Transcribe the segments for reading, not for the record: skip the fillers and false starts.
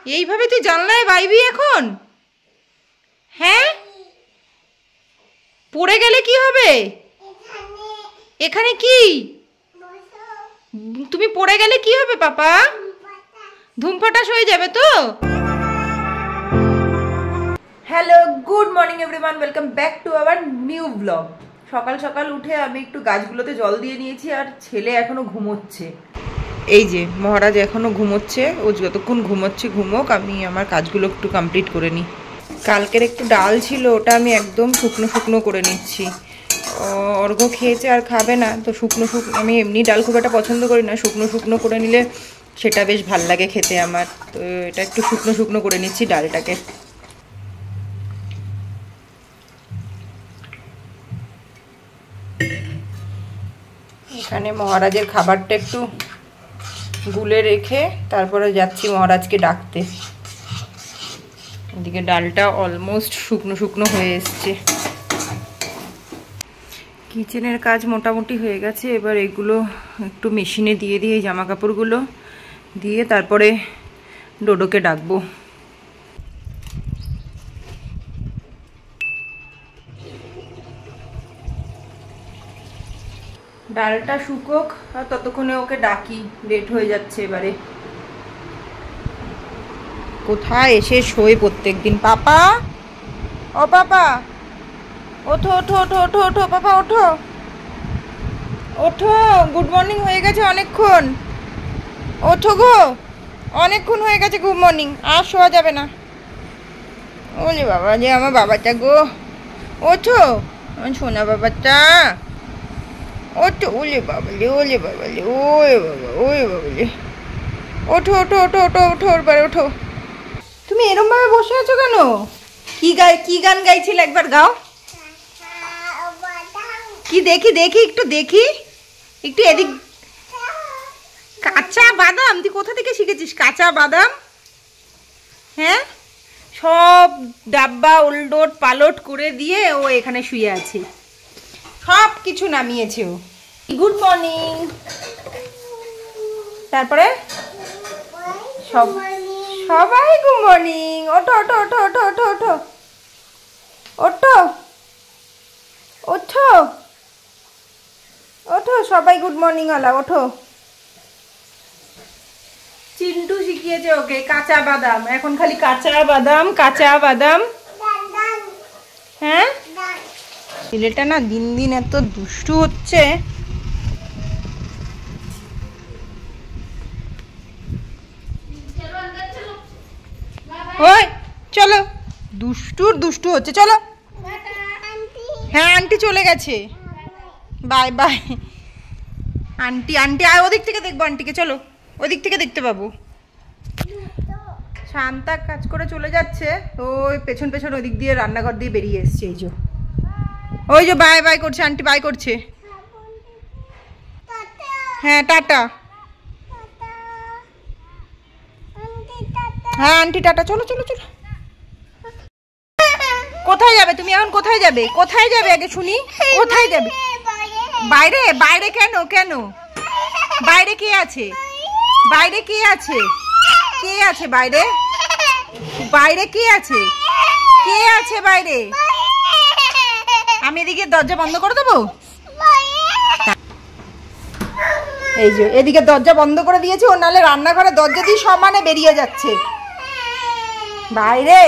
এইভাবে তুই জানলায় বাইবি এখন? হ্যাঁ, পড়ে গেলে কি হবে? এখানে কি তুমি পড়ে গেলে কি হবে পাপা? ধূমপাটাস হয়ে যাবে তো। Hello, good morning everyone, welcome back to our new blog. সকাল সকাল উঠে আমি একটু গাছগুলোতে জল দিয়ে নিয়েছি, আর ছেলে এখনো ঘুমোচ্ছে। এই যে মহারাজ এখনো ঘুমোচ্ছে, ও যতক্ষণ ঘুমোচ্ছে ঘুমোক, আমি আমার কাজগুলো একটু কমপ্লিট করে নিই। কালকের একটু ডাল ছিল, ওটা আমি একদম শুকনো শুকনো করে নিচ্ছি। অর্ঘ খেয়েছে আর খাবে না, তো শুকনো শুকনো, আমি এমনি ডাল খুব একটা পছন্দ করি না, শুকনো শুকনো করে নিলে সেটা বেশ ভাল লাগে খেতে আমার। তো এটা একটু শুকনো শুকনো করে নিচ্ছি ডালটাকে। এখানে মহারাজের খাবারটা একটু গুলে রেখে তারপরে যাচ্ছি মহারাজকে ডাকতে। এদিকে ডালটা অলমোস্ট শুকনো শুকনো হয়ে এসছে। কিচেনের কাজ মোটামুটি হয়ে গেছে, এবার এগুলো একটু মেশিনে দিয়ে দিয়ে জামা কাপড়গুলো দিয়ে তারপরে ডোডোকে ডাকবো। ডালটা শুকোক, আর ততক্ষণে ওকে ডাকি, লেট হয়ে যাচ্ছে এবারে। কোথায় এসে শোয় প্রত্যেক দিন। পাপা, ও পাপা, ওঠো ওঠো ওঠো ওঠো ওঠো পাপা, ওঠো ওঠো, গুড মর্নিং হয়ে গেছে অনেকক্ষণ। ওঠো গো, অনেকক্ষণ হয়ে গেছে গুড মর্নিং, আর শোয়া যাবে না। ওলে বাবা, যে আমার বাবাটা গো, ওঠো আমার সোনা বাবাটা, ওঠো। ওলে বাবালে, ওলে বাবালে, ওয়ে বাবা, ওয়ে বাবালে, ওঠো ওঠো ওঠো ওঠো ওঠো, এবারে ওঠো। তুমি এরম ভাবে বসে আছো কেন? কি গান গাইছিলে, একবার গাও। কি দেখি দেখি, একটু দেখি, একটু এদিক। কাঁচা বাদাম? তুই কোথা থেকে শিখেছিস কাঁচা বাদাম? হ্যাঁ, সব ডাব্বা উল্টোট পালট করে দিয়ে ও এখানে শুয়ে আছে, সব কিছু নামিয়েছে ও। Good morning. তারপরে সবাই গুড মর্নিং। ওঠো ওঠো ওঠো ওঠো ওঠো ওঠো ওঠো ওঠো ওঠো, সবাই গুড মর্নিং আলা, ওঠো। চিন্টু শিখিয়েছে ওকে কাঁচা বাদাম, এখন খালি কাঁচা বাদাম কাঁচা বাদাম। হ্যাঁ, ছেলেটা না দিন দিন এত দুষ্টু হচ্ছে। ওই চলো, দুষ্টু হচ্ছে, চলো। হ্যাঁ, আন্টি চলে গেছে, বাই বাই। আন্টি আর ওদিক থেকে দেখবো আন্টিকে, চলো ওদিক থেকে দেখতে পাবো। শান্তা কাজ করে চলে যাচ্ছে, তো ওই পেছন পেছন ওদিক দিয়ে রান্নাঘর দিয়ে বেরিয়ে এসছে। এই যে ওই যে বাই বাই করছে, আন্টি বাই করছে। হ্যাঁ, টাটা। হ্যাঁ আন্টি টাটা, চলো চলো চলো। কোথায় যাবে তুমি এখন? কোথায় যাবে? কোথায় যাবে আগে শুনি, কোথায় যাবে? বাইরে? বাইরে কেন? কেন বাইরে কে আছে? বাইরে কে আছে? কে আছে বাইরে? বাইরে কে আছে? কে আছে বাইরে? আমি এদিকে দরজা বন্ধ করে দেবো? এই যে এদিকে দরজা বন্ধ করে দিয়েছি, ও নালে রান্নাঘরে দরজা দিয়ে সমানে বেরিয়ে যাচ্ছে। বাইরে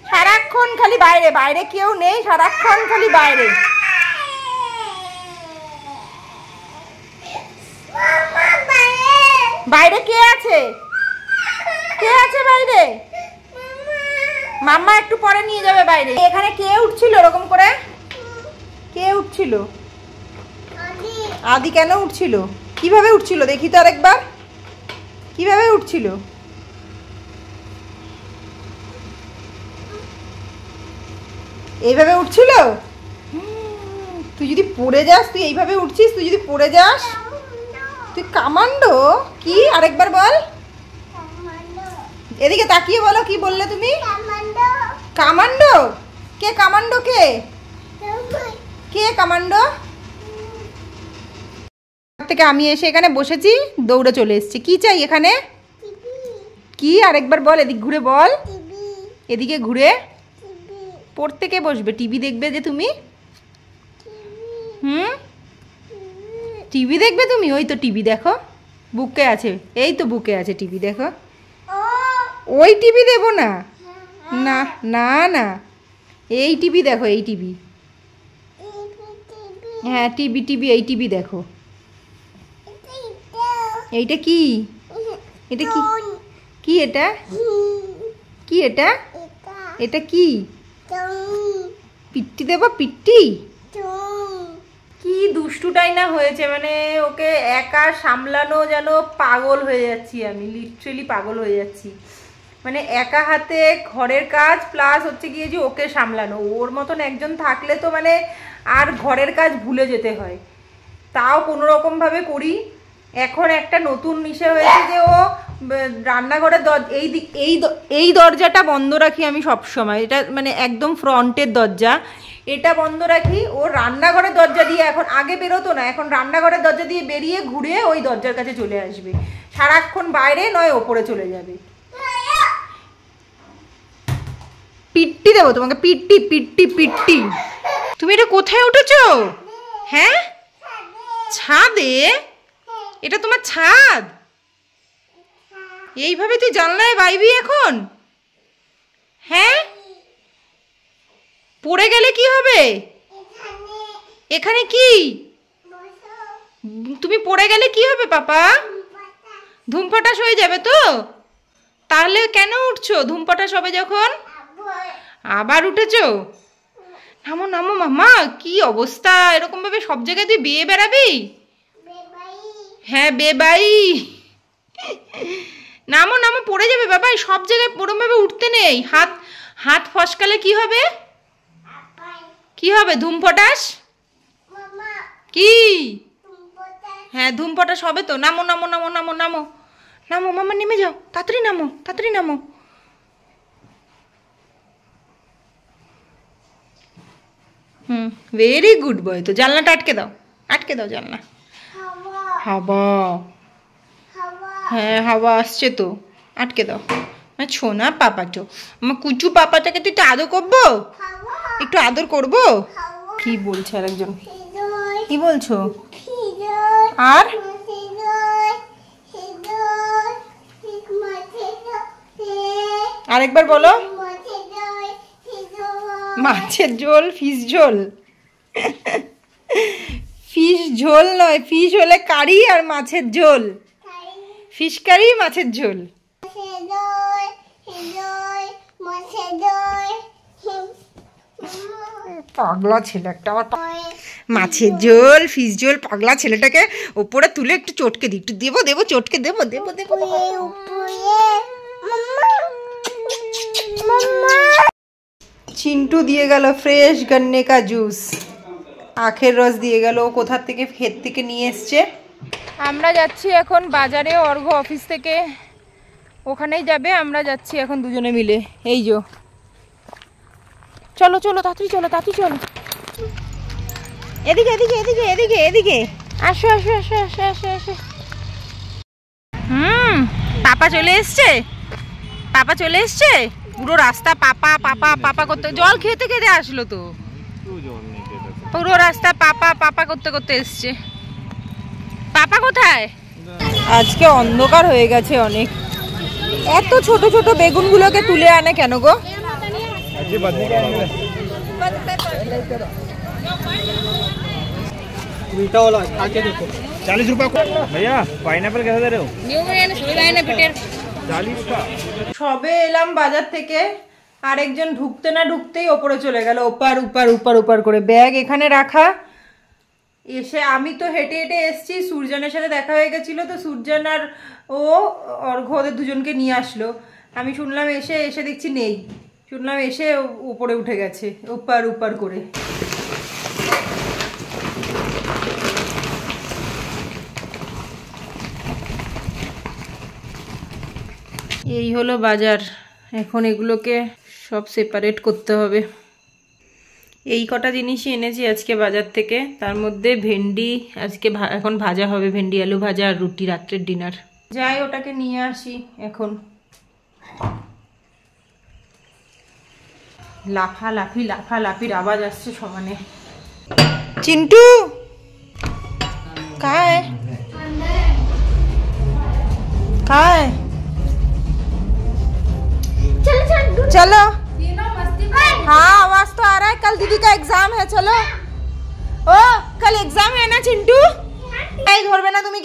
সারাক্ষণ খালি বাইরে, বাইরে কেউ নেই, সারাক্ষণ খালি বাইরে। বাইরে কে আছে? কে আছে বাইরে? মাম্মা একটু পরে নিয়ে যাবে বাইরে। এখানে কে উঠছিল এরকম করে? কে উঠছিল? আদি কেন উঠছিল? কিভাবে উঠছিল দেখি তো আরেকবার, কিভাবে উঠছিল? এইভাবে উঠছিল? তুই যদি পড়ে যাস, তুই এইভাবে উঠছিস, তুই যদি পড়ে যাস, তুই কামান্ডো। কি আরেকবার বল, এদিকে তাকিয়ে বলো, কি বললে তুমি? কামান্ডো? কে কামান্ডো? কে কে কামান্ডো? থেকে আমি এসে এখানে বসেছি, দৌড়ে চলে এসেছি। কি চাই এখানে? কি আরেকবার বল, এদিক ঘুরে বল, এদিকে ঘুরে। পড়তে কে বসবে? টিভি দেখবে যে তুমি? টিভি দেখবে তুমি? ওই তো টিভি দেখো, বুকে আছে, এই তো বুকে আছে টিভি, দেখো। ওই টিভি দেবো না, না না না, এই টিভি দেখো, এই টিভি। হ্যাঁ টিভি টিভি, এই টিভি দেখো। এইটা কি? এটা কি? কি এটা? কি এটা? এটা কি? পিট্টি দেবো, পিট্টি? কি দুষ্টুটাই না হয়েছে, মানে ওকে একা সামলানো যেন পাগল হয়ে যাচ্ছি আমি, লিটারেলি পাগল হয়ে যাচ্ছি। মানে একা হাতে ঘরের কাজ প্লাস হচ্ছে গিয়ে যে ওকে সামলানো। ওর মতন একজন থাকলে তো মানে আর ঘরের কাজ ভুলে যেতে হয়, তাও কোনোরকমভাবে করি। এখন একটা নতুন বিষয় হয়েছে যে ও রান্নাঘরের এই দরজাটা বন্ধ রাখি আমি সব সময়, এটা মানে একদম ফ্রন্টের দরজা, এটা বন্ধ রাখি। ও রান্নাঘরের দরজা দিয়ে এখন, আগে বেরোতো না, এখন রান্নাঘরের দরজা দিয়ে বেরিয়ে ঘুরে ওই দরজার কাছে চলে আসবে, সারাক্ষণ বাইরে নয় ওপরে চলে যাবে। পিট্টি দেবো তোমাকে, পিট্টি পিট্টি পিট্টি। তুমি এটা কোথায় উঠেছো? হ্যাঁ ছাদে? এটা তোমার ছাদ? এইভাবে তুই জানলায় বাইবি এখন? হ্যাঁ পড়ে গেলে কি হবে? এখানে কি? তুমি পড়ে গেলে কি হবে পাপা? ধূমপাটাস হয়ে যাবে তো? তাহলে কেন উঠছো ধূমপাটাস হবে যখন? আবার উঠেছো? নামো নামো মামা, কি অবস্থা, এরকম ভাবে সব জায়গায় তুই বেয়ে বেড়াবি? হ্যাঁ বেবাই। নামো নামো, পড়ে যাবে বাবা, সব জায়গায় ওরকম ভাবে উঠতে নেই, হাত হাত ফসকালে কি হবে? কি হবে? ধূমপটাস? কি? হ্যাঁ ধূমপটাস হবে তো। নামো নামো নামো নামো নামো নামো মামা, নেমে যাও, তাড়াতাড়ি নামো, তাড়াতাড়ি নামো। Very good boy. তো জানলাটা আটকে দাও, আটকে দাও জানলা। হাওয়া, হ্যাঁ হাওয়া আসছে তো, আটকে দাও। ছোনা পাপাটো, আমার কুচু পাপাটাকে তুই একটু আদর করবো, একটু আদর করবো। কি বলছে আরেকজন? কি বলছো? আর আরেকবার বলো। মাছের ঝোল, ফিশ ঝোল। ফিশ ঝোল নয়, ফিশ হলে কারি, আর মাছের ঝোল ফিশ কারি, মাছের ঝোল। পাগলা ছেলে একটা আমার। মাছের ঝোল, ফিশ ঝোল, পাগলা ছেলেটাকে ওপরে তুলে একটু চটকে দিই, একটু দেবো দেবো, চটকে দেবো দেবো দেবো। চিন্টু দিয়ে গেল ফ্রেশ গন্নে কা জুস, আখের রস দিয়ে গেল, কোথা থেকে ক্ষেত থেকে নিয়ে এসছে। আমরা যাচ্ছি এখন বাজারে, অর্ঘ অফিস থেকে ওখানেই যাবে, আমরা যাচ্ছি এখন দুজনে মিলে। এই যো, চলো চলো তাড়াতাড়ি চলো, তাড়াতাড়ি চলো, এদিকে এদিকে এদিকে এদিকে এদিকে আসো আসো আসো আসো আসো আসো। পাপা চলে এসছে, পাপা চলে এসছে, পুরো রাস্তা পাপা পাপা পাপা করতে, জল খেতে খেতে আসলো তো, পুরো রাস্তা পাপা পাপা করতে করতে এসছে। পাপা কোথায়? আজকে অন্ধকার হয়ে গেছে অনেক, এত ছোট ছোট বেগুনগুলোকে তুলে আনে কেন গো? সবে এলাম বাজার থেকে, আরেকজন ঢুকতে না ঢুকতেই ওপরে চলে গেল, ওপার উপার উপার উপার করে, ব্যাগ এখানে রাখা। এসে আমি তো হেঁটে হেঁটে এসছি, সূর্যনের সাথে দেখা হয়ে গেছিল, তো সূর্যন আর ও অর্ঘ ওদের দুজনকে নিয়ে আসলো। আমি শুনলাম এসে এসে দেখছি নেই, শুনলাম এসে উপরে উঠে গেছে উপার উপার করে। এই হলো বাজার, এখন এগুলোকে সব সেপারেট করতে হবে। এই কটা জিনিসই এনেছি আজকে বাজার থেকে, তার মধ্যে ভেন্ডি আজকে এখন ভাজা হবে, ভেন্ডি আলু ভাজা আর রুটি, রাত্রের ডিনার। যাই ওটাকে নিয়ে আসি এখন। লাফালাফির আওয়াজ আসছে সমানে। চিন্টু কায় কায় चलो हाँ आवाज तो आ रहा है। कल दीदी का एग्जाम है। चलो ओ कल एग्जाम है ना चिंटू। नहीं ধরবে না তুমি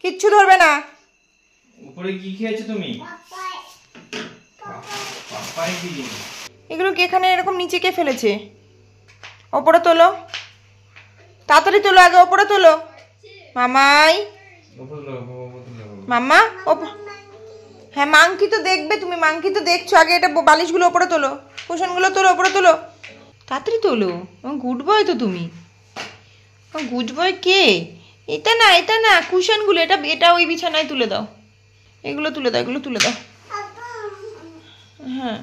কিচ্ছু ধরবে না। উপরে কি খেয়েছো তুমি? পাপাই কি? এগুলো কি এখানে এরকম নিচে কে ফেলেছে? উপরে তোলো, তাড়াতাড়ি তোলো, আগে উপরে তোলো। মামাই মাম্মা হ্যাঁ মাংকি তো দেখবে, তুমি মাংকি তো দেখছো। আগে এটা বালিশগুলো উপরে তোলো, কুশনগুলো তোলো, উপরে তোলো, তাড়াতাড়ি তোলো। গুড বয় তো তুমি। গুড বয় কে? এটা না কুশনগুলো, এটা ওই বিছানায় তুলে দাও। এগুলো তুলে দাও, এগুলো তুলে দাও। হ্যাঁ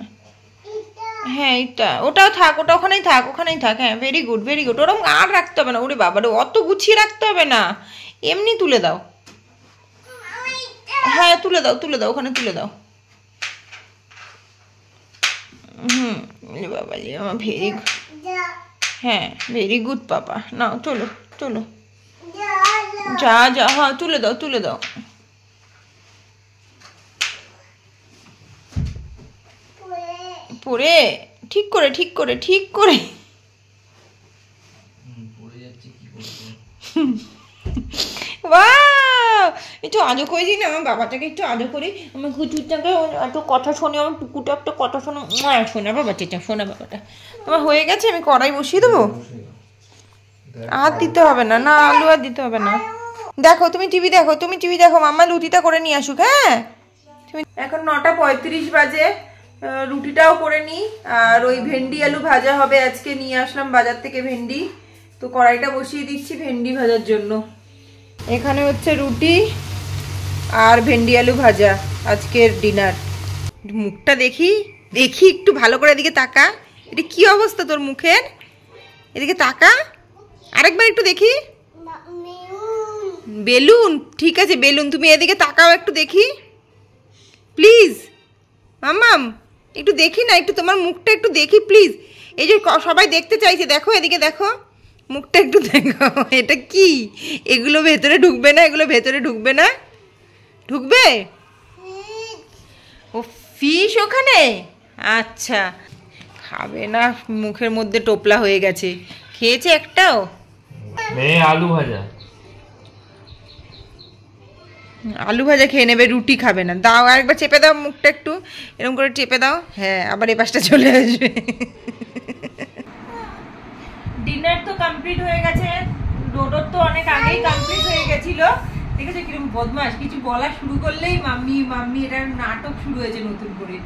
হ্যাঁ এটা ওটাও থাক, ওটা ওখানেই থাক। হ্যাঁ ভেরি গুড ওরকম আর রাখতে হবে না। ওরে বাবা রে, অত গুছিয়ে রাখতে হবে না, এমনি তুলে দাও। হ্যাঁ তুলে দাও ওখানে তুলে দাও। বাবা রে আমার ভেরি গুড। হ্যাঁ ভেরি গুড পাপা। নাও চলো যা হ্যাঁ তুলে দাও। পরে ঠিক করে একটু আজও করে দিই না আমার বাবাটাকে, একটু আজও করি। আমার কুচুরটাকে একটু কথা শোনে, আমার টুকুটা একটা কথা শোনো। শোনা বাবাটা আমার হয়ে গেছে। আমি কড়াই বসিয়ে দেবো। আর দিতে হবে না, আলু আর দিতে হবে না। দেখো তুমি টিভি দেখো, মাম্মা লুচিটা করে নিয়ে আসুক। হ্যাঁ এখন 9:35 বাজে। রুটিটাও করে নিই। আর ওই ভেন্ডি আলু ভাজা হবে আজকে। নিয়ে আসলাম বাজার থেকে ভেন্ডি, তো কড়াইটা বসিয়ে দিচ্ছি ভেন্ডি ভাজার জন্য। এখানে হচ্ছে রুটি আর ভেন্ডি আলু ভাজা আজকের ডিনার। মুখটা দেখি একটু ভালো করে। এদিকে তাকা, এটা কি অবস্থা তোর মুখের? এদিকে তাকা, আরেকবার একটু দেখি। বেলুন, ঠিক আছে বেলুন। তুমি এদিকে তাকাও একটু দেখি প্লিজ। মাম্মাম একটু দেখি না, একটু তোমার মুখটা একটু দেখি প্লিজ। এই যে সবাই দেখতে চাইছে, দেখো এদিকে দেখো, মুখটা একটু দেখো। এটা কি? এগুলো ভেতরে ঢুকবে না? ঢুকবে? ও ফিশ ওখানে? আচ্ছা খাবে না, মুখের মধ্যে টোপলা হয়ে গেছে। খেয়েছে একটাও? আলু ভাজা খেয়ে নেবে, রুটি খাবে না। দাও আরেকবার চেপে দাও মুখটা, একটু এরকম করে চেপে দাও। হ্যাঁ আবার এই পাশটা চলে আসবে। ডিনার তো কমপ্লিট হয়ে গেছে। ডোডোর তো অনেক আগেই কমপ্লিট হয়ে গেছিল। দেখেছো কিরকম বদমাস, কিছু বলা শুরু করলেই মাম্মি এটার নাটক শুরু হয়েছে নতুন করে।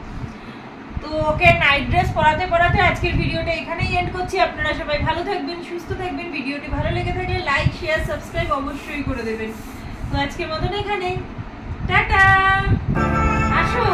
তো ওকে নাইট ড্রেস পরাতে আজকের ভিডিওটা এখানেই এন্ড করছি। আপনারা সবাই ভালো থাকবেন, সুস্থ থাকবেন। ভিডিওটি ভালো লেগে থাকলে লাইক শেয়ার সাবস্ক্রাইব অবশ্যই করে দেবেন। তো আজকের মতন এখানেই, টাটা। আসো।